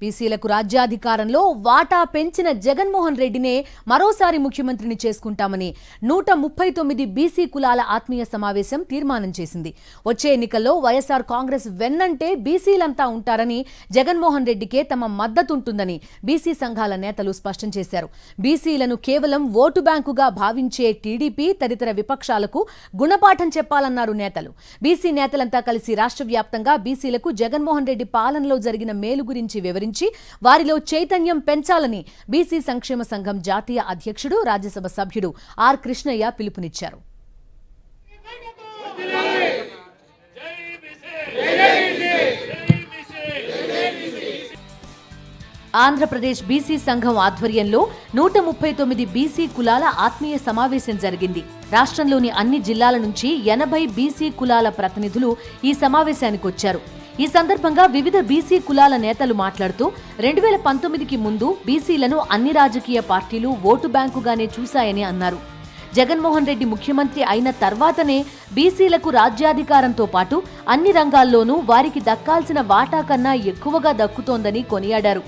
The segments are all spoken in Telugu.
బీసీలకు రాజ్యాధికారంలో వాటా పెంచిన జగన్మోహన్ రెడ్డినే మరోసారి ముఖ్యమంత్రిని చేసుకుంటామని 139 బీసీ కులాల ఆత్మీయ సమావేశం తీర్మానం చేసింది. వచ్చే ఎన్నికల్లో వైఎస్ఆర్ కాంగ్రెస్ వెన్నంటే బీసీలంతా ఉంటారని, జగన్మోహన్ రెడ్డికే తమ మద్దతుంటుందని బీసీ సంఘాల నేతలు స్పష్టం చేశారు. బీసీలను కేవలం ఓటు బ్యాంకుగా భావించే టీడీపీ తదితర విపక్షాలకు గుణపాఠం చెప్పాలన్నారు నేతలు. బీసీ నేతలంతా కలిసి రాష్ట్ర వ్యాప్తంగా బీసీలకు జగన్మోహన్ రెడ్డి పాలనలో జరిగిన మేలు గురించి వివరించి వారిలో చైతన్యం పెంచాలని బీసీ సంక్షేమ సంఘం జాతీయ అధ్యక్షుడు, రాజ్యసభ సభ్యుడు ఆర్ కృష్ణయ్య పిలుపునిచ్చారు. ఆంధ్రప్రదేశ్ బీసీ సంఘం ఆధ్వర్యంలో 139 బీసీ కులాల ఆత్మీయ సమావేశం జరిగింది. రాష్ట్రంలోని అన్ని జిల్లాల నుంచి 80 బీసీ కులాల ప్రతినిధులు ఈ సమావేశానికి వచ్చారు. ఈ సందర్భంగా వివిధ బీసీ కులాల నేతలు మాట్లాడుతూ 2019కి ముందు బీసీలను అన్ని రాజకీయ పార్టీలు ఓటు బ్యాంకుగానే చూశాయని అన్నారు. జగన్మోహన్ రెడ్డి ముఖ్యమంత్రి అయిన తర్వాతనే బీసీలకు రాజ్యాధికారంతో పాటు అన్ని రంగాల్లోనూ వారికి దక్కాల్సిన వాటా కన్నా ఎక్కువగా దక్కుతోందని కొనియాడారు.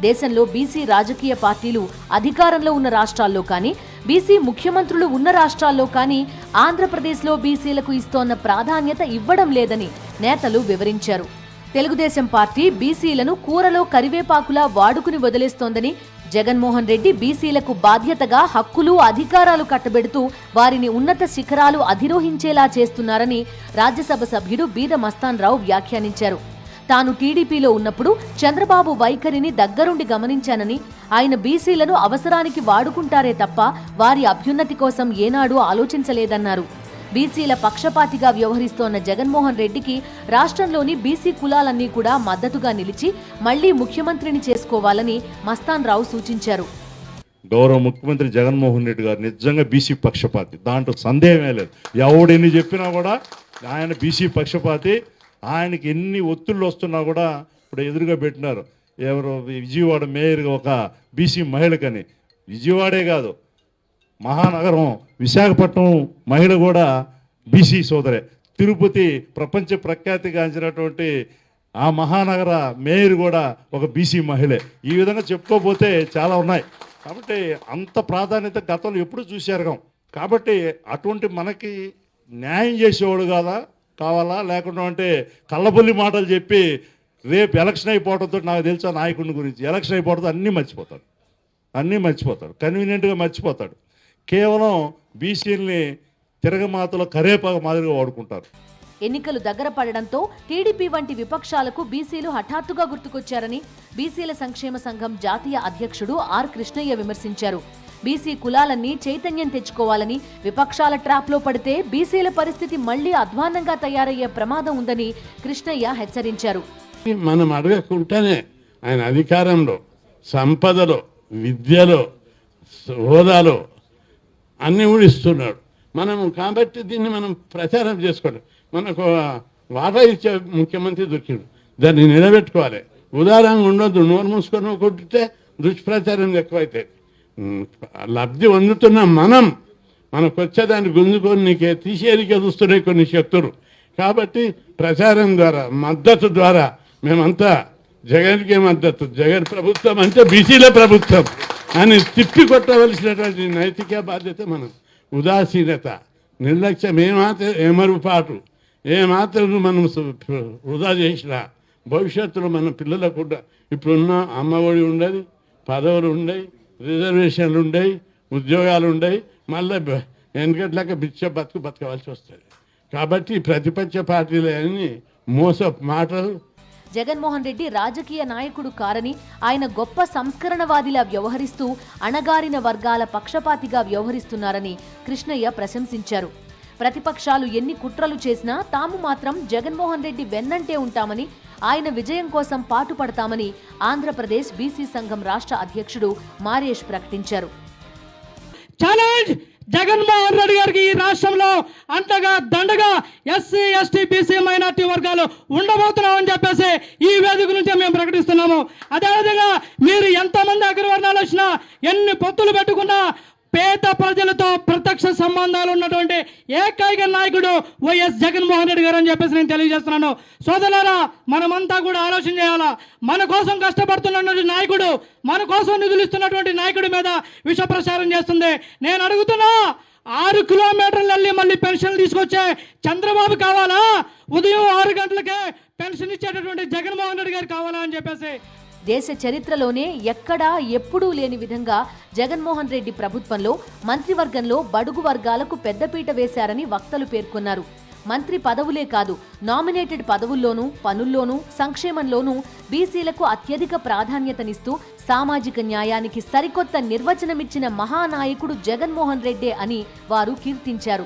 దేశంలో బీసీ రాజకీయ పార్టీలు అధికారంలో ఉన్న రాష్ట్రాల్లో కానీ, బీసీ ముఖ్యమంత్రులు ఉన్న రాష్ట్రాల్లో కానీ ఆంధ్రప్రదేశ్లో బీసీలకు ఇస్తోన్న ప్రాధాన్యత ఇవ్వడం లేదని నేతలు వివరించారు. తెలుగుదేశం పార్టీ బీసీలను కూరలో కరివేపాకులా వాడుకుని వదిలేస్తోందని, జగన్మోహన్ రెడ్డి బీసీలకు బాధ్యతగా హక్కులు, అధికారాలు కట్టబెడుతూ వారిని ఉన్నత శిఖరాలు అధిరోహించేలా చేస్తున్నారని రాజ్యసభ సభ్యుడు బీద మస్తాన్ రావు వ్యాఖ్యానించారు. తాను టీడీపీలో ఉన్నప్పుడు చంద్రబాబు వైఖరిని దగ్గరుండి గమనించానని, ఆయన బీసీలను అవసరానికి వాడుకుంటారే తప్ప వారి అభ్యున్నతి కోసం ఏనాడూ ఆలోచించలేదన్నారు. బీసీల పక్షపాతిగా వ్యవహరిస్తోన్న జగన్మోహన్ రెడ్డికి రాష్ట్రంలోని బీసీ కులాలన్నీ కూడా మద్దతుగా నిలిచి మళ్లీ ముఖ్యమంత్రిని చేసుకోవాలని మస్తాన్ రావు సూచించారు. గౌరవ ముఖ్యమంత్రి జగన్మోహన్ రెడ్డి గారు నిజంగా బీసీ పక్షపాతి, దాంట్లో సందేహమే లేదు. ఎవడెన్ని చెప్పినా కూడా ఆయన బీసీ పక్షపాతి. ఆయనకి ఎన్ని ఒత్తిళ్ళు వస్తున్నా కూడా ఇప్పుడు ఎదురుగా పెట్టినారు. ఎవరు విజయవాడ మేయర్గా ఒక బీసీ మహిళకని. విజయవాడే కాదు, మహానగరం విశాఖపట్నం మహిళ కూడా బీసీ సోదరే. తిరుపతి ప్రపంచ ప్రఖ్యాతిగాంచినటువంటి ఆ మహానగర మేయర్ కూడా ఒక బీసీ మహిళే. ఈ విధంగా చెప్పుకోపోతే చాలా ఉన్నాయి. కాబట్టి అంత ప్రాధాన్యత గతంలో ఎప్పుడు చూశారు. కాబట్టి అటువంటి మనకి న్యాయం చేసేవాడు కావాలా, లేకుండా అంటే కళ్ళబొల్లి మాటలు చెప్పి రేపు ఎలక్షన్ అయిపోవడంతో నాకు తెలుసా నాయకుడిని గురించి, ఎలక్షన్ అయిపోవడంతో అన్నీ మర్చిపోతాడు, కన్వీనియంట్గా మర్చిపోతాడు. కేవలం బీసీలని తిరగమాతలో కరేపాకు మాదిరిగా వాడుకుంటారు. ఎన్నికలు దగ్గర పడడంతో టీడీపీ వంటి విపక్షాలకు బీసీలు హఠాత్తుగా గుర్తుకొచ్చారని బీసీల సంక్షేమ సంఘం జాతీయ అధ్యక్షుడు ఆర్ కృష్ణయ్య విమర్శించారు. బీసీ కులాలన్నీ చైతన్యం తెచ్చుకోవాలని, విపక్షాల ట్రాప్లో పడితే బీసీల పరిస్థితి మళ్లీ అధ్వాన్నంగా తయారయ్యే ప్రమాదం ఉందని కృష్ణయ్య హెచ్చరించారు. మనం అడగకుండానే ఆయన అధికారంలో, సంపదలో, విద్యలో, హోదాలో అన్ని ఊడిస్తున్నాడు. మనము కాబట్టి దీన్ని మనం ప్రచారం చేసుకోవాలి. మనకు వాటా ఇచ్చే ముఖ్యమంత్రి దొరికిండు, దాన్ని నిలబెట్టుకోవాలి. ఉదారంగా ఉండొద్దు. నోరు మూసుకొని కొట్టితే దుష్ప్రచారం ఎక్కువైతే లబ్ధి పొందుతున్న మనకు వచ్చేదాన్ని గుంజుకొని నీకే తీసేరికే చూస్తున్నాయి కొన్ని శక్తులు. కాబట్టి ప్రచారం ద్వారా, మద్దతు ద్వారా మేమంతా జగన్కే మద్దతు, జగన్ ప్రభుత్వం అంటే బీసీల ప్రభుత్వం అని తిప్పి కొట్టవలసినటువంటి నైతిక బాధ్యత మనం. ఉదాసీనత, నిర్లక్ష్యం, ఏమరుపాటు ఏమాత్రం మనం వృధా చేసినా భవిష్యత్తులో మన పిల్లలకు కూడా ఇప్పుడున్న అమ్మఒడి ఉండదు, పదవులు ఉండయి, రిజర్వేషన్లు ఉండయి, ఉద్యోగాలు ఉండయి, మళ్ళీ వెనకట్లాక బతకవలసి వస్తుంది. కాబట్టి ప్రతిపక్ష పార్టీలన్నీ మోసపు మాటలు. జగన్మోహన్ రెడ్డి రాజకీయ నాయకుడు కారని, ఆయన గొప్ప సంస్కరణవాదిలా వ్యవహరిస్తూ అణగారిన వర్గాల పక్షపాతిగా వ్యవహరిస్తున్నారని కృష్ణయ్య ప్రశంసించారు. ప్రతిపక్షాలు ఎన్ని కుట్రలు చేసినా తాము మాత్రం జగన్మోహన్ రెడ్డి వెన్నంటే ఉంటామని, ఆయన విజయం కోసం పాటుపడతామని ఆంధ్రప్రదేశ్ బీసీ సంఘం రాష్ట్ర అధ్యక్షుడు మారేష్ ప్రకటించారు. ఛాలెంజ్ జగన్మోహన్ రెడ్డి గారికి ఈ రాష్ట్రంలో అంతగా దండగా ఎస్సీ, ఎస్టీ, బీసీ, మైనార్టీ వర్గాలు ఉండబోతున్నామని చెప్పేసి ఈ వేదిక నుంచి మేము ప్రకటిస్తున్నాము. అదేవిధంగా మీరు ఎంతమంది అగ్రవర్ణాలు వచ్చినా, ఎన్ని పొత్తులు పెట్టుకున్నా పేద ప్రజలతో ప్రత్యక్ష సంబంధాలు ఉన్నటువంటి ఏకైక నాయకుడు వైఎస్ జగన్మోహన్ రెడ్డి గారు అని చెప్పేసి నేను తెలియజేస్తున్నాను. సోదరులారా, మనమంతా కూడా ఆలోచన చేయాలా. మన కోసం కష్టపడుతున్నటువంటి నాయకుడు, మన కోసం నిధులు ఇస్తున్నటువంటి నాయకుడి మీద విష ప్రచారం చేస్తుంది. నేను అడుగుతున్నా, 6 కిలోమీటర్లు వెళ్ళి మళ్ళీ పెన్షన్ తీసుకొచ్చే చంద్రబాబు కావాలా? ఉదయం 6 గంటలకే పెన్షన్ ఇచ్చేటటువంటి జగన్మోహన్ రెడ్డి గారు కావాలా అని చెప్పేసి దేశ చరిత్రలోనే ఎక్కడా ఎప్పుడూ లేని విధంగా జగన్మోహన్ రెడ్డి ప్రభుత్వంలో మంత్రివర్గంలో బడుగు వర్గాలకు పెద్దపీట వేశారని వక్తలు పేర్కొన్నారు. మంత్రి పదవులే కాదు, నామినేటెడ్ పదవుల్లోనూ, పనుల్లోనూ, సంక్షేమంలోనూ బీసీలకు అత్యధిక ప్రాధాన్యతనిస్తూ సామాజిక న్యాయానికి సరికొత్త నిర్వచనమిచ్చిన మహానాయకుడు జగన్మోహన్ రెడ్డే అని వారు కీర్తించారు.